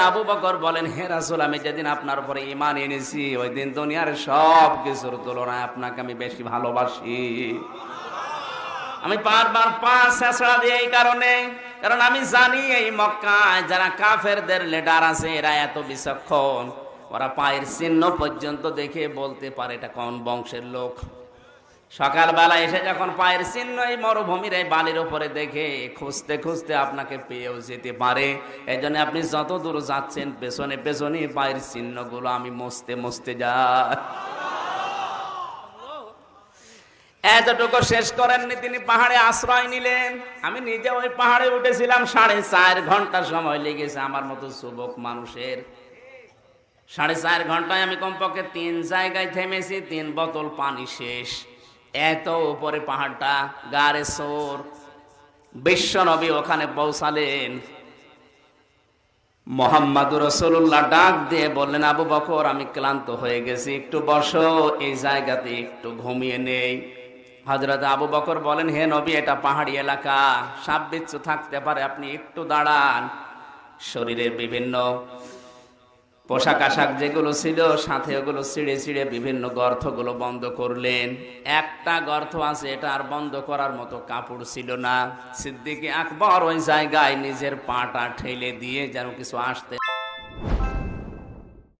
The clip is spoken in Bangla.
আবু বকর বলেন, হে রাসূল, আমি যেদিন আপনার উপরে ঈমান এনেছি ওই দিন দুনিয়ার সব কিছুর তুলনায় আপনাকে আমি বেশি ভালোবাসি। আমি বারবার পা ছেঁচড়া দিই এই কারণে, কারণ আমি জানি এই মক্কায় যারা কাফেরদের লিডার আছে এরা এত বিচক্ষণ, ওরা পায়ের চিহ্ন পর্যন্ত দেখে বলতে পারে এটা কোন বংশের লোক। সকালবেলা এসে যখন পায়ের চিহ্ন এই মরুভূমির এই বালির উপরে দেখে খুঁজতে খুঁজতে আপনাকে পেয়েও যেতে পারে। এই জন্য আপনি যত দূর যাচ্ছেন পেছনে পেছনে পায়ের চিহ্নগুলো আমি মুছতে মুছতে যাই। এতটুকু শেষ করেননি, তিনি পাহাড়ে আশ্রয় নিলেন। আমি নিজে ওই পাহাড়ে উঠেছিলাম, 4.5 ঘন্টা সময় লেগেছে আমার মতো যুবক মানুষের। 4.5 ঘন্টায় আমি কমপক্ষে 3 জায়গায় থেমেছি, 3 বোতল পানি শেষ। এত উপরে পাহাড়টা, গারে সোর। বিশ্ব নবী ওখানে পৌঁছালেন। মুহাম্মদুর রাসূলুল্লাহ ডাক দিয়ে বললেন, আবু বকর, আমি ক্লান্ত হয়ে গেছি, একটু বসো, এই জায়গাতে একটু ঘুমিয়ে নেই। হযরত আবু বকর বলেন, হে নবী, এটা পাহাড়ি এলাকা, সাপ বিচ্ছু থাকতে পারে, আপনি একটু দাঁড়ান। শরীরের বিভিন্ন পোশাক আশাক যেগুলো ছিল সাথে ওগুলো ছিঁড়ে ছিঁড়ে বিভিন্ন গর্তগুলো বন্ধ করলেন। একটা গর্ত আছে, এটা আর বন্ধ করার মতো কাপড় ছিল না। সিদ্দিক আকবর ওই জায়গায় নিজের পাটা ঠেলে দিয়ে যেন কিছু আসতে